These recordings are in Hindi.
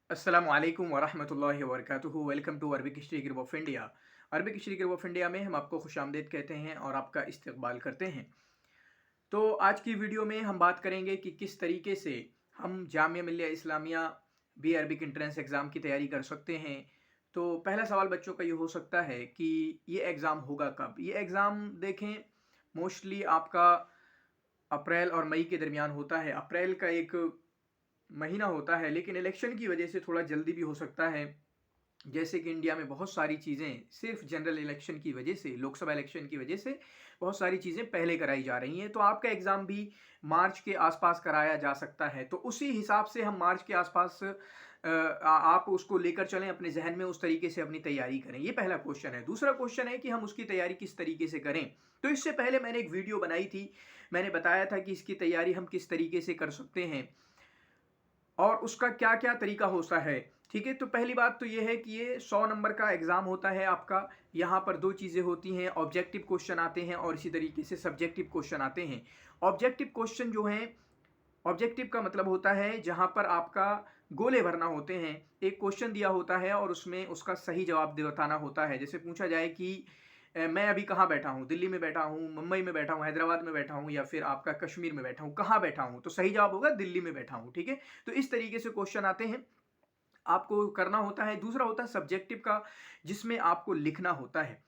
अस्सलामु अलैकुम वरहमतुल्लाहि वबरकातुहू। Welcome to Arabic history group of India. Arabic history group of India में हम आपको खुशामदीद कहते हैं और आपका इस्तकबाल करते हैं। तो आज की वीडियो में हम बात करेंगे कि किस तरीके से हम Jamia Millia Islamia B Arabic entrance exam की तैयारी कर सकते हैं। तो पहला सवाल बच्चों का ये हो सकता है कि ये एग्ज़ाम होगा कब? ये एग्ज़ाम देखें, मोस्टली आपका अप्रैल और मई के दरमियान होता है। अप्रैल का एक महीना होता है, लेकिन इलेक्शन की वजह से थोड़ा जल्दी भी हो सकता है। जैसे कि इंडिया में बहुत सारी चीज़ें सिर्फ जनरल इलेक्शन की वजह से, लोकसभा इलेक्शन की वजह से बहुत सारी चीज़ें पहले कराई जा रही हैं। तो आपका एग्ज़ाम भी मार्च के आसपास कराया जा सकता है। तो उसी हिसाब से हम मार्च के आसपास आप उसको लेकर चलें अपने जहन में, उस तरीके से अपनी तैयारी करें। ये पहला क्वेश्चन है। दूसरा क्वेश्चन है कि हम उसकी तैयारी किस तरीके से करें। तो इससे पहले मैंने एक वीडियो बनाई थी, मैंने बताया था कि इसकी तैयारी हम किस तरीके से कर सकते हैं और उसका क्या क्या तरीका होता है। ठीक है, तो पहली बात तो ये है कि ये 100 नंबर का एग्ज़ाम होता है आपका। यहाँ पर दो चीज़ें होती हैं, ऑब्जेक्टिव क्वेश्चन आते हैं और इसी तरीके से सब्जेक्टिव क्वेश्चन आते हैं। ऑब्जेक्टिव क्वेश्चन जो हैं, ऑब्जेक्टिव का मतलब होता है जहाँ पर आपका गोले भरना होते हैं। एक क्वेश्चन दिया होता है और उसमें उसका सही जवाब बताना होता है। जैसे पूछा जाए कि मैं अभी कहाँ बैठा हूँ, दिल्ली में बैठा हूँ, मुंबई में बैठा हूँ, हैदराबाद में बैठा हूँ या फिर आपका कश्मीर में बैठा हूँ, कहाँ बैठा हूँ? तो सही जवाब होगा दिल्ली में बैठा हूँ। ठीक है, तो इस तरीके से क्वेश्चन आते हैं, आपको करना होता है। दूसरा होता है सब्जेक्टिव का, जिसमें आपको लिखना होता है।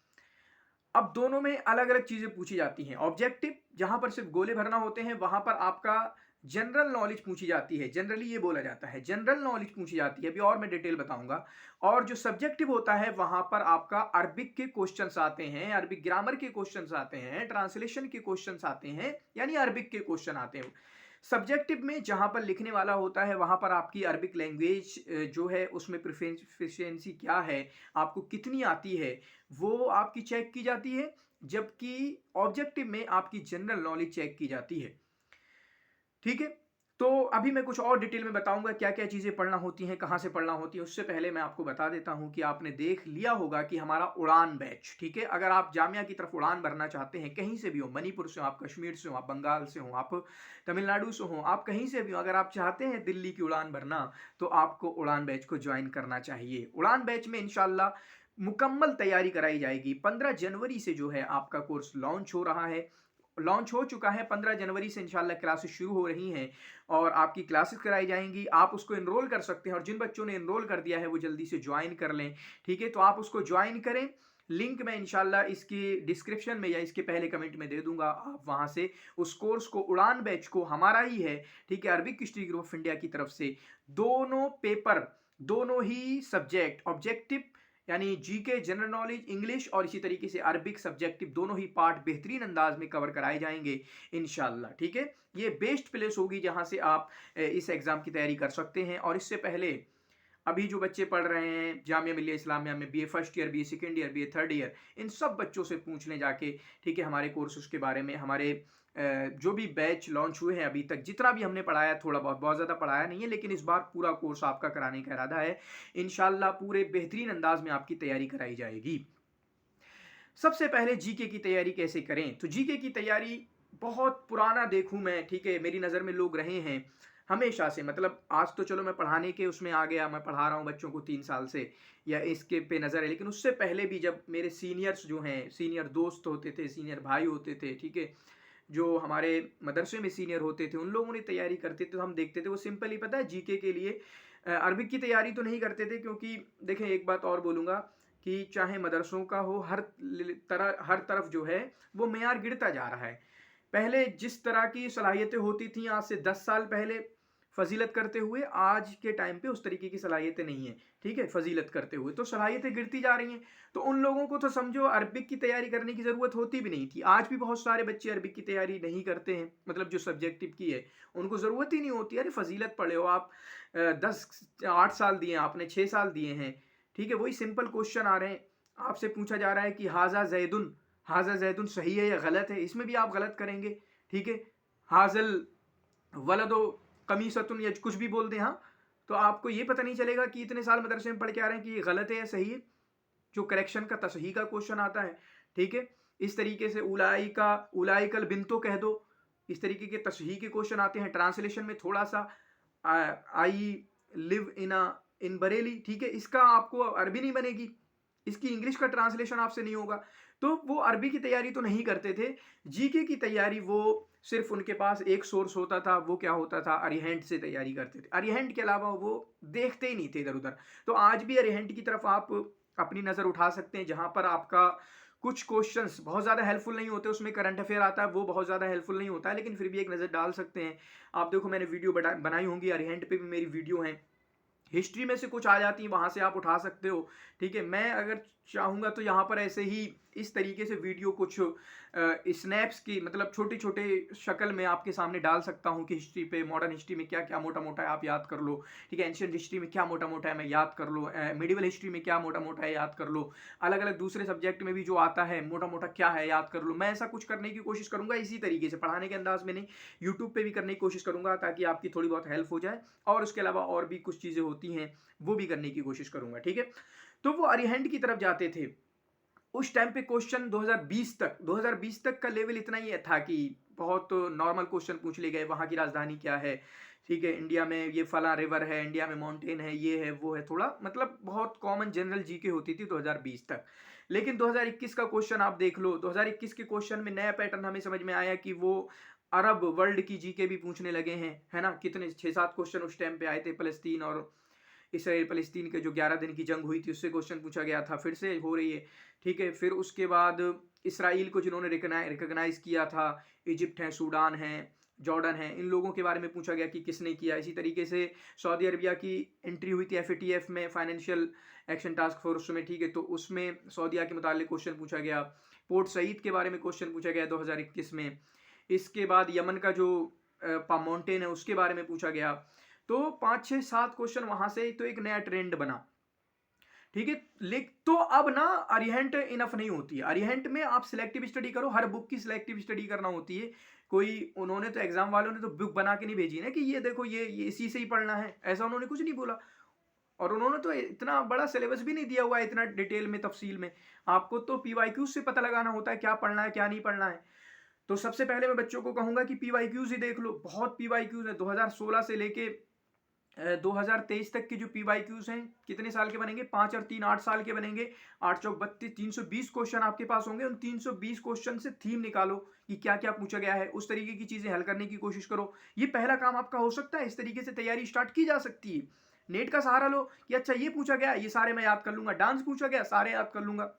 अब दोनों में अलग-अलग चीज़ें पूछी जाती हैं। ऑब्जेक्टिव जहाँ पर सिर्फ़ गोले भरना होते हैं, वहाँ पर आपका जनरल नॉलेज पूछी जाती है। जनरली ये बोला जाता है, जनरल नॉलेज पूछी जाती है। अभी और मैं डिटेल बताऊँगा। और जो सब्जेक्टिव होता है, वहाँ पर आपका अरबिक के क्वेश्चन्स आते हैं, अरबिक ग्रामर के क्वेश्चन्स आते हैं, ट्रांसलेशन के क्वेश्चन्स आते हैं, यानी अरबिक के क्वेश्चन आते हैं। सब्जेक्टिव में जहाँ पर लिखने वाला होता है, वहाँ पर आपकी अरबिक लैंग्वेज जो है उसमें प्रोफिशिएंसी क्या है, आपको कितनी आती है, वो आपकी चेक की जाती है। जबकि ऑब्जेक्टिव में आपकी जनरल नॉलेज चेक की जाती है। ठीक है, तो अभी मैं कुछ और डिटेल में बताऊंगा क्या क्या चीज़ें पढ़ना होती हैं, कहाँ से पढ़ना होती है। उससे पहले मैं आपको बता देता हूं कि आपने देख लिया होगा कि हमारा उड़ान बैच, ठीक है, अगर आप जामिया की तरफ उड़ान भरना चाहते हैं, कहीं से भी हो, मणिपुर से हो आप, कश्मीर से हो आप, बंगाल से हो आप, तमिलनाडु से हो आप, कहीं से भी हो, अगर आप चाहते हैं दिल्ली की उड़ान भरना, तो आपको उड़ान बैच को ज्वाइन करना चाहिए। उड़ान बैच में इंशाल्लाह मुकम्मल तैयारी कराई जाएगी। 15 जनवरी से जो है आपका कोर्स लॉन्च हो रहा है, लॉन्च हो चुका है। 15 जनवरी से इंशाल्लाह क्लासेस शुरू हो रही हैं और आपकी क्लासेस कराई जाएंगी। आप उसको एनरोल कर सकते हैं और जिन बच्चों ने एनरोल कर दिया है वो जल्दी से ज्वाइन कर लें। ठीक है, तो आप उसको ज्वाइन करें। लिंक मैं इंशाल्लाह इसकी डिस्क्रिप्शन में या इसके पहले कमेंट में दे दूंगा। आप वहां से उस कोर्स को, उड़ान बैच को, हमारा ही है, ठीक है, Arabic history group of India की तरफ से दोनों पेपर, दोनों ही सब्जेक्ट, ऑब्जेक्टिव यानी जीके, जनरल नॉलेज, इंग्लिश और इसी तरीके से अरबिक सब्जेक्टिव, दोनों ही पार्ट बेहतरीन अंदाज में कवर कराए जाएंगे इंशाल्लाह। ठीक है, ये बेस्ट प्लेस होगी जहां से आप इस एग्जाम की तैयारी कर सकते हैं। और इससे पहले अभी जो बच्चे पढ़ रहे हैं जामिया मिल्लिया इस्लामिया में, BA first year, BA second year, BA third year, इन सब बच्चों से पूछ लें जाके, ठीक है, हमारे कोर्सेज के बारे में। हमारे जो भी बैच लॉन्च हुए हैं अभी तक, जितना भी हमने पढ़ाया, थोड़ा बहुत, बहुत ज़्यादा पढ़ाया नहीं है, लेकिन इस बार पूरा कोर्स आपका कराने का इरादा है। इंशाल्लाह पूरे बेहतरीन अंदाज में आपकी तैयारी कराई जाएगी। सबसे पहले जीके की तैयारी कैसे करें? तो जीके की तैयारी बहुत पुराना देखूं मैं, ठीक है, मेरी नज़र में लोग रहे हैं हमेशा से। मतलब आज तो चलो मैं पढ़ाने के उसमें आ गया, मैं पढ़ा रहा हूँ बच्चों को 3 साल से या इसके पे नज़र है, लेकिन उससे पहले भी जब मेरे सीनियर्स जो हैं, सीनियर दोस्त होते थे, सीनियर भाई होते थे, ठीक है, जो हमारे मदरसे में सीनियर होते थे, उन लोगों ने तैयारी करते थे, तो हम देखते थे वो सिंपल ही, पता है, जीके के लिए अरबिक की तैयारी तो नहीं करते थे। क्योंकि देखें, एक बात और बोलूँगा कि चाहे मदरसों का हो, हर तरफ जो है वो मेयार गिरता जा रहा है। पहले जिस तरह की सलाहियतें होती थी आज से 10 साल पहले फजीलत करते हुए, आज के टाइम पे उस तरीके की सलाहियतें नहीं है। ठीक है, फजीलत करते हुए तो सलाहियतें गिरती जा रही हैं। तो उन लोगों को तो समझो अरबिक की तैयारी करने की ज़रूरत होती भी नहीं थी। आज भी बहुत सारे बच्चे अरबिक की तैयारी नहीं करते हैं, मतलब जो सब्जेक्टिव की है उनको ज़रूरत ही नहीं होती। अरे फजीलत पढ़े हो आप, 8 साल दिए हैं आपने, 6 साल दिए हैं, ठीक है, वही सिंपल क्वेश्चन आ रहे हैं, आपसे पूछा जा रहा है कि हाजा जैदुन सही है या गलत है, इसमें भी आप गलत करेंगे। ठीक है, हाजल वलदो कमीसतुन या कुछ भी बोल दें, हाँ, तो आपको ये पता नहीं चलेगा कि इतने साल मदरसे में पढ़ के आ रहे हैं कि ये गलत है या सही है। जो करेक्शन का तसही का क्वेश्चन आता है, ठीक है, इस तरीके से उलाइकल बिंतो कह दो, इस तरीके के तसही के क्वेश्चन आते हैं। ट्रांसलेशन में थोड़ा सा आई लिव इन अ इन बरेली, ठीक है, इसका आपको अरबी नहीं बनेगी, इसकी इंग्लिश का ट्रांसलेशन आपसे नहीं होगा। तो वो अरबी की तैयारी तो नहीं करते थे, जीके की तैयारी वो सिर्फ उनके पास एक सोर्स होता था, वो क्या होता था, अरिहंत से तैयारी करते थे। अरिहंत के अलावा वो देखते ही नहीं थे इधर उधर। तो आज भी अरिहंत की तरफ आप अपनी नज़र उठा सकते हैं, जहां पर आपका कुछ क्वेश्चंस बहुत ज़्यादा हेल्पफुल नहीं होते, उसमें करंट अफेयर आता है, वो बहुत ज़्यादा हेल्पफुल नहीं होता है, लेकिन फिर भी एक नज़र डाल सकते हैं। आप देखो, मैंने वीडियो बनाई होंगी, अरिहंत पे भी मेरी वीडियो है, हिस्ट्री में से कुछ आ जाती है, वहां से आप उठा सकते हो, ठीक है। मैं अगर चाहूँगा तो यहाँ पर ऐसे ही इस तरीके से वीडियो कुछ स्नैप्स की, मतलब छोटे छोटे शक्ल में आपके सामने डाल सकता हूँ कि हिस्ट्री पे, मॉडर्न हिस्ट्री में क्या क्या मोटा मोटा है आप याद कर लो, ठीक है। एंशियंट हिस्ट्री में क्या मोटा मोटा है मैं याद कर लो, मिडिवल हिस्ट्री में क्या मोटा मोटा है याद कर लो, अलग अलग दूसरे सब्जेक्ट में भी जो आता है मोटा मोटा क्या है याद कर लो। मैं ऐसा कुछ करने की कोशिश करूंगा, इसी तरीके से पढ़ाने के अंदाज में नहीं, यूट्यूब पे भी करने की कोशिश करूंगा, ताकि आपकी थोड़ी बहुत हेल्प हो जाए। और उसके अलावा और भी कुछ चीज़ें होती हैं, वो भी करने की कोशिश करूंगा, ठीक है। तो वो अरिहंत की तरफ जाते थे। उस टाइम पे क्वेश्चन 2020 तक का लेवल इतना ही था कि बहुत नॉर्मल क्वेश्चन पूछ लिए गए, वहाँ की राजधानी क्या है, ठीक है, इंडिया में ये फला रिवर है, इंडिया में माउंटेन है, ये है वो है, थोड़ा मतलब बहुत कॉमन जनरल जीके होती थी 2020 तक। लेकिन 2021 का क्वेश्चन आप देख लो, 2021 के क्वेश्चन में नया पैटर्न हमें समझ में आया कि वो अरब वर्ल्ड की जीके भी पूछने लगे हैं, है ना। कितने 6-7 क्वेश्चन उस टाइम पे आए थे, फलस्तीन और इसराइल फलस्तीन के जो 11 दिन की जंग हुई थी उससे क्वेश्चन पूछा गया था, फिर से हो रही है, ठीक है। फिर उसके बाद इसराइल को जिन्होंने रिकॉग्नाइज किया था, इजिप्ट है, सूडान है, जॉर्डन है, इन लोगों के बारे में पूछा गया कि किसने किया। इसी तरीके से सऊदी अरबिया की एंट्री हुई थी FATF में, फाइनेंशियल एक्शन टास्क फोर्स में, ठीक है, तो उसमें सऊदीया के मुतालिक क्वेश्चन पूछा गया। पोर्ट सईद के बारे में क्वेश्चन पूछा गया 2021 में। इसके बाद यमन का जो माउंटेन है उसके बारे में पूछा गया। तो 5-6-7 क्वेश्चन वहां से, तो एक नया ट्रेंड बना, ठीक है। तो अब ना अरिहंत इनफ नहीं होती है, अरिहंत में आप सिलेक्टिव स्टडी करो, हर बुक की सिलेक्टिव स्टडी करना होती है। कोई उन्होंने तो एग्जाम वालों ने तो बुक बना के नहीं भेजी ना कि ये देखो ये इसी से ही पढ़ना है, ऐसा उन्होंने कुछ नहीं बोला। और उन्होंने तो इतना बड़ा सिलेबस भी नहीं दिया हुआ है, इतना डिटेल में, तफसील में। आपको तो PYQ से पता लगाना होता है क्या पढ़ना है क्या नहीं पढ़ना है। तो सबसे पहले मैं बच्चों को कहूंगा कि PYQs ही देख लो, बहुत PYQs है 2016 से लेके 2023 तक के जो PYQs हैं, कितने साल के बनेंगे, 5 और 3 8 साल के बनेंगे। 8 चौक 32, 320 क्वेश्चन आपके पास होंगे। उन 320 क्वेश्चन से थीम निकालो कि क्या क्या पूछा गया है, उस तरीके की चीजें हल करने की कोशिश करो। ये पहला काम आपका हो सकता है, इस तरीके से तैयारी स्टार्ट की जा सकती है। नेट का सहारा लो कि अच्छा ये पूछा गया, ये सारे मैं याद कर लूंगा, डांस पूछा गया, सारे याद कर लूंगा,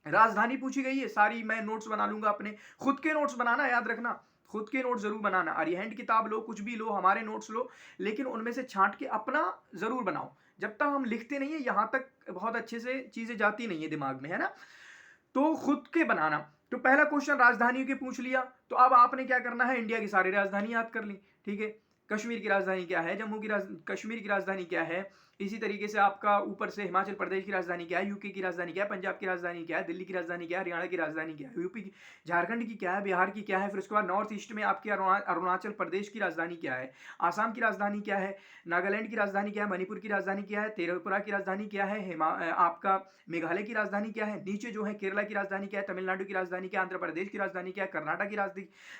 राजधानी पूछी गई है, सारी मैं नोट्स बना लूंगा। अपने खुद के नोट्स बनाना, याद रखना, खुद के नोट्स जरूर बनाना। अरिहंत किताब लो, कुछ भी लो, हमारे नोट्स लो, लेकिन उनमें से छांट के अपना जरूर बनाओ। जब तक हम लिखते नहीं है, यहां तक बहुत अच्छे से चीजें जाती नहीं है दिमाग में, है ना। तो खुद के बनाना। तो पहला क्वेश्चन राजधानी के पूछ लिया, तो अब आपने क्या करना है, इंडिया की सारी राजधानी याद कर ली, ठीक है। कश्मीर की राजधानी क्या है, कश्मीर की राजधानी क्या है। इसी तरीके से आपका ऊपर से हिमाचल प्रदेश की राजधानी क्या है, यूके की राजधानी क्या है, पंजाब की राजधानी क्या है, दिल्ली की राजधानी क्या है, हरियाणा की राजधानी क्या है, यूपी की, झारखंड की क्या है, बिहार की क्या है। फिर उसके बाद नॉर्थ ईस्ट में आपकी अरुणाचल प्रदेश की राजधानी क्या है, आसाम की राजधानी क्या है, नागालैंड की राजधानी क्या है, मणिपुर की राजधानी क्या है, त्रिपुरा की राजधानी क्या है, आपका मेघालय की राजधानी क्या है, नीचे जो है केरला की राजधानी क्या है, तमिलनाडु की राजधानी क्या है, आंध्र प्रदेश की राजधानी क्या है, कर्नाटक की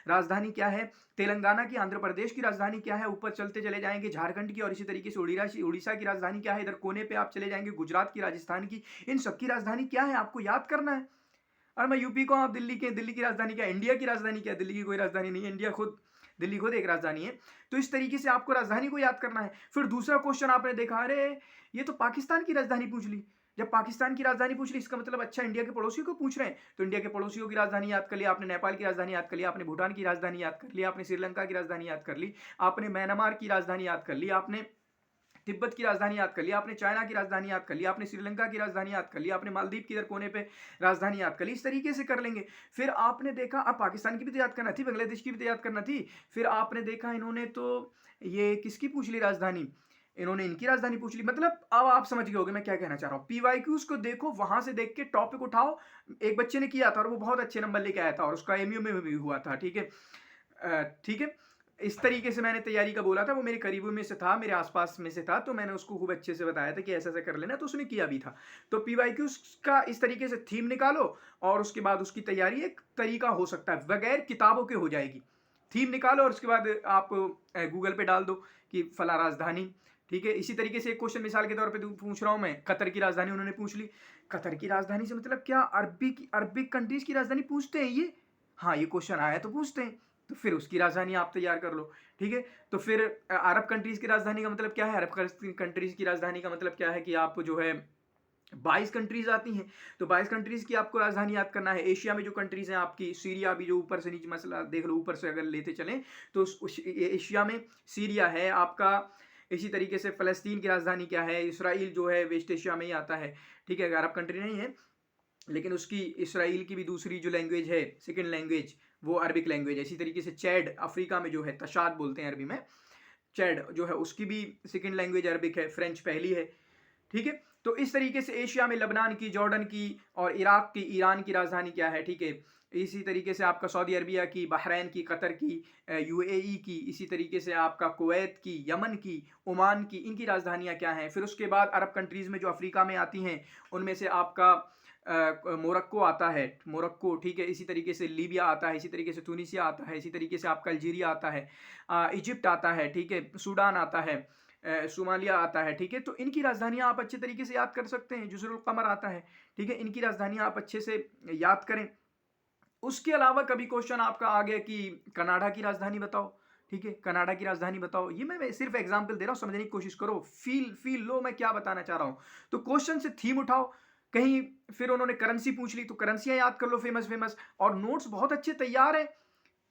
राजधानी क्या है, तेलंगाना की, आंध्र प्रदेश की राजधानी क्या है, ऊपर चलते चले जाएंगे झारखंड की, और इसी तरीके से उड़ीसा की राजधानी क्या है, इधर कोने पे आप चले जाएंगे गुजरात की, राजस्थान की। इन सबकी राजधानी क्या है आपको याद करना है। और मैं यूपी को, आप दिल्ली के, दिल्ली की राजधानी क्या है, इंडिया की राजधानी क्या है, दिल्ली की कोई राजधानी नहीं है, दिल्ली खुद एक राजधानी है। तो इस तरीके से आपको राजधानी को याद करना है। फिर दूसरा क्वेश्चन आपने देखा, अरे ये तो पाकिस्तान की राजधानी पूछ ली। जब पाकिस्तान की राजधानी पूछ ली, इसका मतलब अच्छा इंडिया के पड़ोसियों को पूछ रहे हैं। तो इंडिया के पड़ोसियों की राजधानी याद कर लिया आपने, नेपाल की राजधानी याद कर लिया आपने, भूटान की राजधानी याद कर लिया आपने, श्रीलंका की राजधानी याद कर ली आपने, म्यांमार की राजधानी याद कर ली आपने, तिब्बत की राजधानी याद कर लिया आपने, चाइना की राजधानी याद कर लिया आपने, श्रीलंका की राजधानी याद कर लिया आपने, मालदीव की इधर कोने पे राजधानी याद कर ली। इस तरीके से कर लेंगे। फिर आपने देखा, अब पाकिस्तान की भी तो याद करना थी, बांग्लादेश की भी तो याद करना थी। फिर आपने देखा इन्होंने तो ये किसकी पूछ ली राजधानी, इन्होंने इनकी राजधानी पूछ ली। मतलब अब आप समझ गए होंगे मैं क्या कहना चाह रहा हूँ। PYQs को देखो, वहां से देख के टॉपिक उठाओ। एक बच्चे ने किया था और वो बहुत अच्छे नंबर लेके आया था, और उसका MU में भी हुआ था, ठीक है, ठीक है। इस तरीके से मैंने तैयारी का बोला था, वो मेरे करीबों में से था, मेरे आसपास में से था, तो मैंने उसको खूब अच्छे से बताया था कि ऐसा ऐसा कर लेना, तो उसने किया भी था। तो PYQs का इस तरीके से थीम निकालो, और उसके बाद उसकी तैयारी एक तरीका हो सकता है, बगैर किताबों के हो जाएगी। थीम निकालो और उसके बाद आप गूगल पे डाल दो कि फला राजधानी, ठीक है। इसी तरीके से एक क्वेश्चन मिसाल के तौर पे पूछ रहा हूँ मैं, कतर की राजधानी उन्होंने पूछ ली। कतर की राजधानी से मतलब क्या, अरबिक कंट्रीज की राजधानी पूछते हैं ये? हाँ, ये क्वेश्चन आया तो पूछते हैं, तो फिर उसकी राजधानी आप तैयार कर लो। ठीक है, तो फिर अरब कंट्रीज की राजधानी का मतलब क्या है? अरब कंट्रीज की राजधानी का मतलब क्या है कि आप जो है 22 कंट्रीज आती हैं, तो 22 कंट्रीज की आपको राजधानी याद करना है। एशिया में जो कंट्रीज हैं आपकी, सीरिया भी जो ऊपर से नीचे मसला देख लो, ऊपर से अगर लेते चलें तो एशिया में सीरिया है आपका। इसी तरीके से फ़लस्तीन की राजधानी क्या है? इसराइल जो है वेस्ट एशिया में ही आता है। ठीक है, अरब कंट्री नहीं है, लेकिन उसकी इसराइल की भी दूसरी जो लैंग्वेज है, सेकेंड लैंग्वेज, वो अरबिक लैंग्वेज है। इसी तरीके से चैड अफ्रीका में जो है, तशाद बोलते हैं अरबी में, चैड जो है उसकी भी सेकेंड लैंग्वेज अरबिक है, फ्रेंच पहली है। ठीक है, तो इस तरीके से एशिया में लबनान की, जॉर्डन की और इराक की, ईरान की राजधानी क्या है? ठीक है, इसी तरीके से आपका सऊदी अरबिया की, बहरैन की, कतर की, यूएई की, इसी तरीके से आपका कुवैत की, यमन की, ओमान की, इनकी राजधानियां क्या हैं? फिर उसके बाद अरब कंट्रीज़ में जो अफ्रीका में आती हैं उनमें से आपका मोरक्को आता है, मोरक्को। ठीक है, इसी तरीके से लीबिया आता है, इसी तरीके से तुनिसिया आता है, इसी तरीके से आपका अल्जीरिया आता है, इजिप्ट आता है, ठीक है, सूडान आता है, सोमालिया आता है। ठीक है, तो इनकी राजधानियां आप अच्छे तरीके से याद कर सकते हैं। जुज़रुल कमर आता है। ठीक है, इनकी राजधानियां आप अच्छे से याद करें। उसके अलावा कभी क्वेश्चन आपका आ गया कि कनाडा की राजधानी बताओ। ठीक है, कनाडा की राजधानी बताओ, ये मैं सिर्फ एग्जांपल दे रहा हूँ, समझने की कोशिश करो, फील लो मैं क्या बताना चाह रहा हूँ। तो क्वेश्चन से थीम उठाओ कहीं। फिर उन्होंने करेंसी पूछ ली तो करेंसियां याद कर लो, फेमस फेमस। और नोट्स बहुत अच्छे तैयार हैं,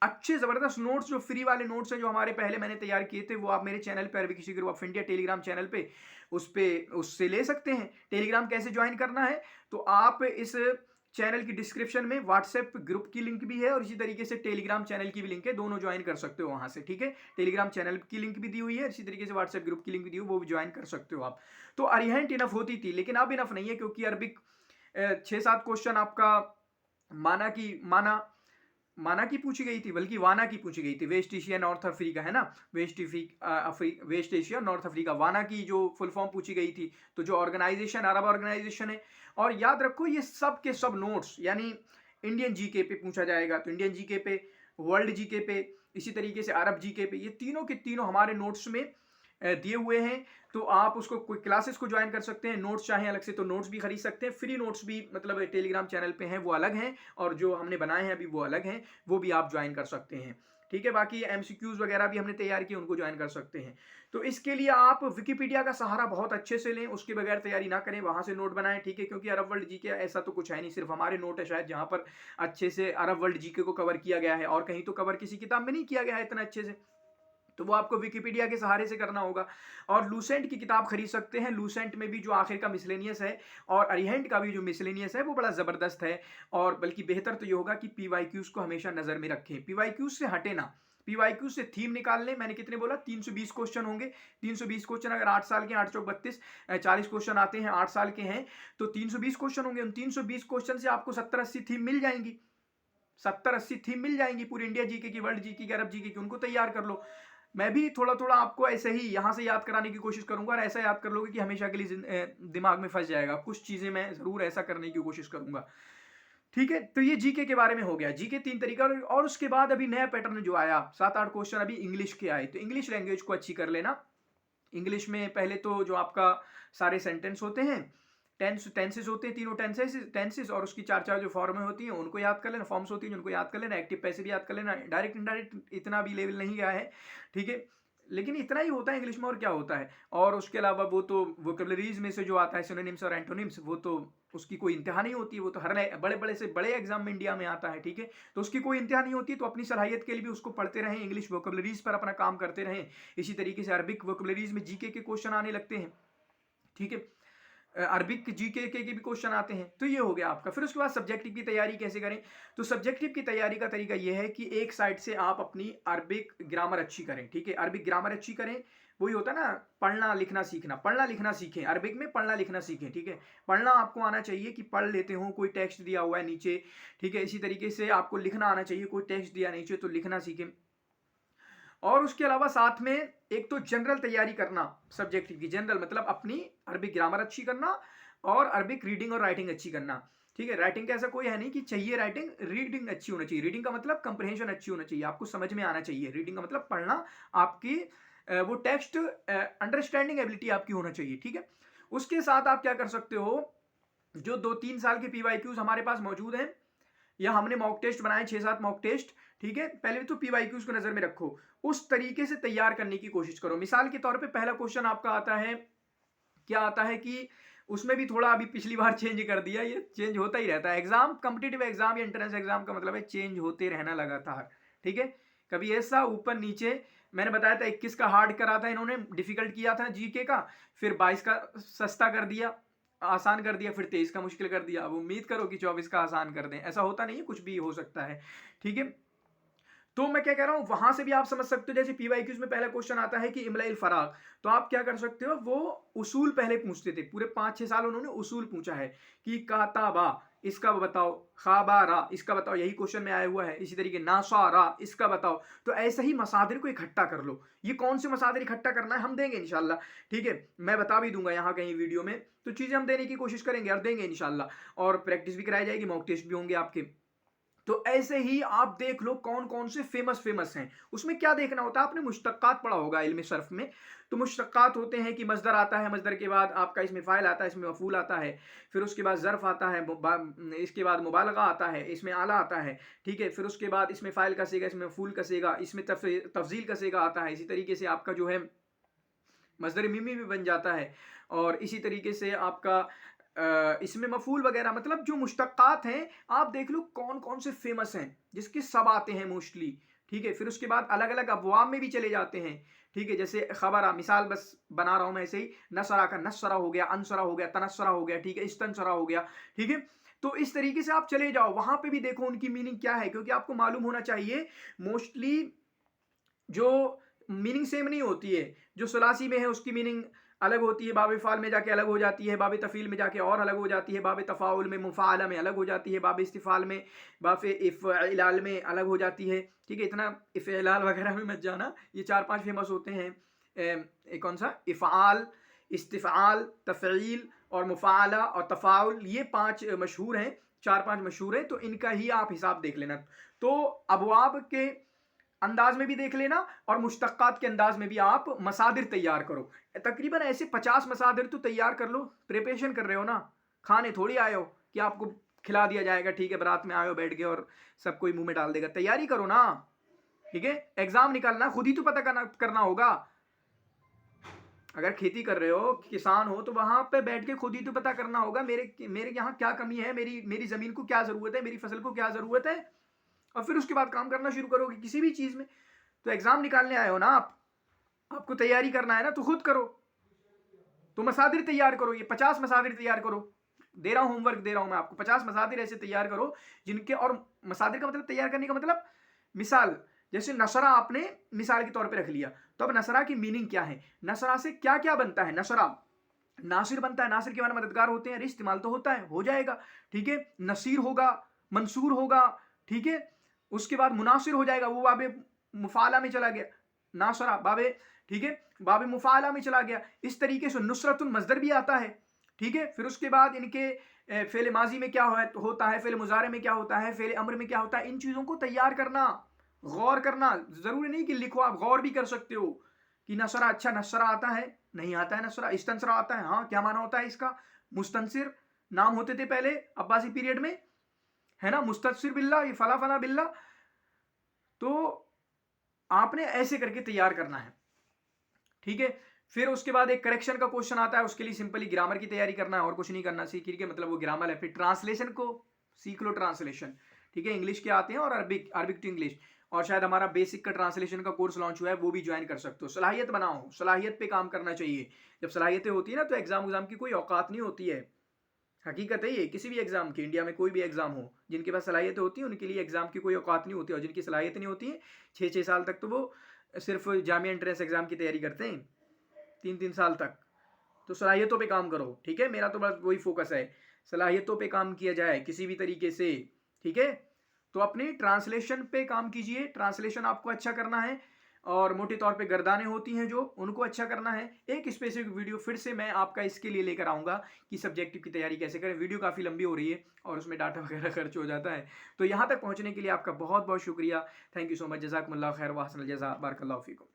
अच्छे जबरदस्त नोट्स, जो फ्री वाले नोट्स हैं जो हमारे पहले मैंने तैयार किए थे, वो आप मेरे चैनल पे, Arabic history group of India Telegram channel पे, उससे ले सकते हैं। टेलीग्राम कैसे ज्वाइन करना है? तो आप इस चैनल की डिस्क्रिप्शन में व्हाट्सएप ग्रुप की लिंक भी है और इसी तरीके से टेलीग्राम चैनल की भी लिंक है, दोनों ज्वाइन कर सकते हो वहां से। ठीक है, टेलीग्राम चैनल की लिंक भी दी हुई है, इसी तरीके से व्हाट्सएप ग्रुप की लिंक भी दी हुई है, वो भी ज्वाइन कर सकते हो आप। तो अरिहंट इनफ होती थी, लेकिन अब इनफ नहीं है, क्योंकि अरबिक 6-7 क्वेश्चन आपका माना की पूछी गई थी, बल्कि वाना की पूछी गई थी। वेस्ट एशिया नॉर्थ अफ्रीका है ना, वेस्ट एशिया नॉर्थ अफ्रीका, वाना की जो फुल फॉर्म पूछी गई थी। तो जो ऑर्गेनाइजेशन अरब ऑर्गेनाइजेशन है। और याद रखो ये सब के सब नोट्स, यानी इंडियन जीके पे पूछा जाएगा तो इंडियन जीके पे, वर्ल्ड जीके पे, इसी तरीके से अरब जीके पे, ये तीनों के तीनों हमारे नोट्स में दिए हुए हैं। तो आप उसको कोई क्लासेस को ज्वाइन कर सकते हैं। नोट्स चाहें अलग से तो नोट्स भी खरीद सकते हैं, फ्री नोट्स भी मतलब टेलीग्राम चैनल पे हैं, वो अलग हैं, और जो हमने बनाए हैं अभी वो अलग हैं, वो भी आप ज्वाइन कर सकते हैं। ठीक है, बाकी एमसीक्यूज वगैरह भी हमने तैयार किए, उनको ज्वाइन कर सकते हैं। तो इसके लिए आप विकिपीडिया का सहारा बहुत अच्छे से लें, उसके बगैर तैयारी ना करें, वहां से नोट बनाएं। ठीक है, क्योंकि अरब वर्ल्ड जीके ऐसा तो कुछ है नहीं, सिर्फ हमारे नोट है शायद जहां पर अच्छे से अरब वर्ल्ड जीके को कवर किया गया है, और कहीं तो कवर किसी किताब में नहीं किया गया है इतना अच्छे से। तो वो आपको विकिपीडिया के सहारे से करना होगा। और लूसेंट की किताब खरीद सकते हैं, लूसेंट में भी जो आखिर का मिसलेनियस है, और अरिहंट का भी जो मिसलेनियस है, वो बड़ा ज़बरदस्त है। और बल्कि बेहतर तो ये होगा कि पीवाईक्यूज को हमेशा नज़र में रखें, पीवाईक्यूज से हटे ना, पीवाईक्यू से थीम निकाल लें। मैंने कितने बोला? 320 क्वेश्चन होंगे। 320 क्वेश्चन अगर 8 साल के, 8 चौक 32, 40 क्वेश्चन आते हैं, 8 साल के हैं, तो 320 क्वेश्चन होंगे। उन 320 क्वेश्चन से आपको 70-80 थीम मिल जाएंगी, 70-80 थीम मिल जाएंगी, पूरी इंडिया जीके की, वर्ल्ड जीके की, अरब जीके की, उनको तैयार कर लो। मैं भी थोड़ा थोड़ा आपको ऐसे ही यहाँ से याद कराने की कोशिश करूंगा, और ऐसा याद कर लोगे कि हमेशा के लिए दिमाग में फंस जाएगा। कुछ चीज़ें मैं ज़रूर ऐसा करने की कोशिश करूंगा। ठीक है, तो ये जीके के बारे में हो गया, जीके 3 तरीका। और उसके बाद अभी नया पैटर्न जो आया, 7-8 क्वेश्चन अभी इंग्लिश के आए, तो इंग्लिश लैंग्वेज को अच्छी कर लेना। इंग्लिश में पहले तो जो आपका सारे सेंटेंस होते हैं, टेंसेस होते हैं, तीनों टेंसेस और उसकी 4-4 जो फॉर्में होती हैं उनको याद कर लेना, फॉर्म्स होती हैं उनको याद कर लेना, एक्टिव पैसिव याद कर लेना। डायरेक्ट इनडायरेक्ट इतना भी लेवल नहीं गया है। ठीक है, लेकिन इतना ही होता है इंग्लिश में, और क्या होता है। और उसके अलावा वो तो वोकैबुलरीज में से जो आता है, सिनोनिम्स और एंटोनिम्स, वो तो उसकी कोई इंतहा नहीं होती है, वो तो हर बड़े बड़े से बड़े एग्जाम में इंडिया में आता है। ठीक है, तो उसकी कोई इंतहा नहीं होती, तो अपनी सलाहियत के लिए भी उसको पढ़ते रहें, इंग्लिश वोकैबुलरीज पर अपना काम करते रहें। इसी तरीके से अरबिक वोकैबुलरीज में जीके के क्वेश्चन आने लगते हैं। ठीक है, अरबिक जीके के भी क्वेश्चन आते हैं। तो ये हो गया आपका। फिर उसके बाद सब्जेक्टिव की तैयारी कैसे करें? तो सब्जेक्टिव की तैयारी का तरीका ये है कि एक साइड से आप अपनी अरबिक ग्रामर अच्छी करें। ठीक है, अरबिक ग्रामर अच्छी करें, वही होता है ना, पढ़ना लिखना सीखना, पढ़ना लिखना सीखें, अरबिक में पढ़ना लिखना सीखें। ठीक है, पढ़ना आपको आना चाहिए कि पढ़ लेते हो, कोई टेक्स्ट दिया हुआ है नीचे। ठीक है, इसी तरीके से आपको लिखना आना चाहिए, कोई टेक्स्ट दिया नीचे तो लिखना सीखें। और उसके अलावा साथ में एक तो जनरल तैयारी करना, सब्जेक्टिव की जनरल, मतलब अपनी अरबिक ग्रामर अच्छी करना और अरबिक रीडिंग और राइटिंग अच्छी करना। ठीक है, राइटिंग का ऐसा कोई है नहीं कि चाहिए राइटिंग, रीडिंग अच्छी होना चाहिए। रीडिंग का मतलब कंप्रहेंशन अच्छी होना चाहिए, आपको समझ में आना चाहिए। रीडिंग का मतलब पढ़ना आपकी वो टेक्स्ट अंडरस्टैंडिंग एबिलिटी आपकी होना चाहिए, ठीक है। उसके साथ आप क्या कर सकते हो, जो 2-3 साल के पीवाईक्यूज हमारे पास मौजूद हैं, या हमने मॉक टेस्ट बनाए 6-7 मॉक टेस्ट, ठीक है। पहले तो पीवाईक्यूज को नजर में रखो, उस तरीके से तैयार करने की कोशिश करो। मिसाल के तौर पे पहला क्वेश्चन आपका आता है, क्या आता है कि उसमें भी थोड़ा अभी पिछली बार चेंज कर दिया, ये चेंज होता ही रहता है। एग्जाम, कॉम्पिटिटिव एग्जाम या एंट्रेंस एग्जाम का मतलब है चेंज होते रहना लगातार, ठीक है। कभी ऐसा ऊपर नीचे, मैंने बताया था 21 का हार्ड करा था इन्होंने, डिफिकल्ट किया था जीके का, फिर 22 का सस्ता कर दिया, आसान कर दिया, फिर 23 का मुश्किल कर दिया। अब उम्मीद करो कि 24 का आसान कर दें, ऐसा होता नहीं है, कुछ भी हो सकता है, ठीक है। तो मैं क्या कह रहा हूं, वहां से भी आप समझ सकते हो। जैसे पीवाईक्यूज में पहला क्वेश्चन आता है कि इमलाइल फराग, तो आप क्या कर सकते हो, वो उसूल पहले पूछते थे, पूरे 5-6 साल उन्होंने उसूल पूछा है कि काताबा इसका बताओ, खाबारा इसका बताओ, यही क्वेश्चन में आया हुआ है। इसी तरीके नासारा इसका बताओ। तो ऐसे ही मसादिर को इकट्ठा कर लो। ये कौन से मसादिर इकट्ठा करना है हम देंगे इंशाल्लाह, ठीक है। मैं बता भी दूंगा यहाँ कहीं वीडियो में, तो चीजें हम देने की कोशिश करेंगे और देंगे इंशाल्लाह। और प्रैक्टिस भी कराई जाएगी, मॉक टेस्ट भी होंगे आपके। तो ऐसे ही आप देख लो कौन कौन से फेमस हैं। उसमें क्या देखना होता है, आपने मुश्तक्कात पढ़ा होगा इल्म सर्फ में। तो मुश्तक्कात होते हैं कि मजदर आता है, मजदर के बाद आपका इसमें फ़ाइल आता है, इसमें मफूल आता है, फिर उसके बाद ज़र्फ आता है, इसके बाद मुबालगा आता है, इसमें आला आता है, ठीक है। फिर उसके बाद इसमें फ़ाइल कसेगा, इसमें मफूल कसेगा, इसमें तफजील कसेगा आता है। इसी तरीके से आपका जो है मजदर मिमी भी बन जाता है। और इसी तरीके से आपका इसमें मफूल वगैरह, मतलब जो मुश्तक्कात हैं आप देख लो कौन कौन से फेमस हैं, जिसके सब आते हैं मोस्टली, ठीक है। फिर उसके बाद अलग अलग अबवाब में भी चले जाते हैं, ठीक है। जैसे खबरा, मिसाल बस बना रहा हूं मैं ऐसे ही, नसरा का नसरा हो गया, अनसरा हो गया, तनसरा हो गया, ठीक है, इस्तनसरा हो गया, ठीक है। तो इस तरीके से आप चले जाओ, वहां पे भी देखो उनकी मीनिंग क्या है, क्योंकि आपको मालूम होना चाहिए मोस्टली जो मीनिंग सेम नहीं होती है। जो सुलासी में है उसकी मीनिंग अलग होती है, बाब फ़ाल में जाके अलग हो जाती है, बाब तफ़ील में जाके और अलग हो जाती है, बाब तफ़ाउल में मुफ़ाअला में अलग हो जाती है, बाब इस्तिफ़ाल में, बाब इफ़्इलाल में अलग हो जाती है, ठीक है। इतना इफ़्इलाल वगैरह में मत जाना, ये 4-5 फेमस होते हैं। कौन सा, इफ़आल, इस्तिफ़ाल, तफ़ईल और मुफ़ाअला और तफ़ाउल, ये 5 मशहूर हैं, 4-5 मशहूर हैं। तो इनका ही आप हिसाब देख लेना। तो अबवाब के अंदाज में भी देख लेना और मुश्तक्कात के अंदाज में भी आप मसादिर तैयार करो। तकरीबन ऐसे 50 मसादिर तो तैयार कर लो। प्रिपरेशन कर रहे हो ना, खाने थोड़ी आए हो कि आपको खिला दिया जाएगा, ठीक है, बारात में आए हो बैठ गए और सब कोई मुंह में डाल देगा। तैयारी करो ना, ठीक है। एग्जाम निकालना खुद ही तो पता करना होगा। अगर खेती कर रहे हो, किसान हो, तो वहां पे बैठ के खुद ही तो पता करना होगा, मेरे यहाँ क्या कमी है, मेरी जमीन को क्या जरूरत है, मेरी फसल को क्या जरूरत है, और फिर उसके बाद काम करना शुरू करोगे किसी भी चीज में। तो एग्जाम निकालने आए हो ना आप, आपको तैयारी करना है ना, तो खुद करो। तो मसादिर तैयार करो, ये 50 मसादिर तैयार करो। दे रहा हूं, होमवर्क दे रहा हूं मैं आपको, 50 मसादिर ऐसे तैयार करो जिनके, और मसादिर का मतलब तैयार करने का मतलब, मिसाल जैसे नसरा आपने मिसाल के तौर पे रख लिया, तो अब नसरा की मीनिंग क्या है, नसरा से क्या क्या बनता है। नसरा, नासिर बनता है, नासिर के माने मददगार होते हैं, इस्तेमाल तो होता है, हो जाएगा, ठीक है। नसीर होगा, मंसूर होगा, ठीक है। उसके बाद मुनासिर हो जाएगा, वो बाबे मुफाला में चला गया, नासरा बाबे, ठीक है, बाबे मुफाला में चला गया। इस तरीके से नुसरतुल मजदर भी आता है, ठीक है। फिर उसके बाद इनके फेल माजी में क्या होता है, फेल मुजारे में क्या होता है, फेल अम्र में क्या होता है। इन चीजों को तैयार करना, गौर करना, जरूरी नहीं कि लिखो, आप गौर भी कर सकते हो कि नसरा, अच्छा नसरा आता है, नहीं आता है नसरा, इस्तनसरा आता है, हाँ क्या माना होता है इसका, मुस्तनसिर नाम होते थे पहले अब्बासी पीरियड में, है ना, मुस्तनसिर बिल्ला, ये फला फला बिल्ला। तो आपने ऐसे करके तैयार करना है, ठीक है। फिर उसके बाद एक करेक्शन का क्वेश्चन आता है, उसके लिए सिंपली ग्रामर की तैयारी करना है और कुछ नहीं करना, सीख के मतलब वो ग्रामर है। फिर ट्रांसलेशन को सीख लो, ट्रांसलेशन, ठीक है, इंग्लिश के आते हैं और अरबिक टू इंग्लिश। और शायद हमारा बेसिक का ट्रांसलेशन का कोर्स लॉन्च हुआ है, वो भी ज्वाइन कर सकते हो। सलाहियत बनाओ, सलाहियत पे काम करना चाहिए। जब सलाहियतें होती है ना, तो एग्जाम की कोई औकात नहीं होती है। हकीकत है ये, किसी भी एग्जाम की, इंडिया में कोई भी एग्जाम हो, जिनके पास सलाहियतें होती हैं उनके लिए एग्जाम की कोई औकात नहीं होती, और जिनकी सलाहियत नहीं होती है 6-6 साल तक तो वो सिर्फ जामिया एंट्रेंस एग्जाम की तैयारी करते हैं, 3-3 साल तक। तो सलाहियतों पे काम करो, ठीक है। मेरा तो बस वही फोकस है, सलाहियतों पे काम किया जाए किसी भी तरीके से, ठीक है। तो अपनी ट्रांसलेशन पे काम कीजिए, ट्रांसलेशन आपको अच्छा करना है। और मोटे तौर पे गर्दानें होती हैं जो, उनको अच्छा करना है। एक स्पेसिफिक वीडियो फिर से मैं आपका इसके लिए लेकर आऊँगा कि सब्जेक्टिव की तैयारी कैसे करें। वीडियो काफ़ी लंबी हो रही है और उसमें डाटा वगैरह खर्च हो जाता है। तो यहाँ तक पहुँचने के लिए आपका बहुत बहुत शुक्रिया। थैंक यू सो मच, जज़ाकुमुल्लाह खैर व अहसनल जज़ा, बारकल्लाहु फीकुम।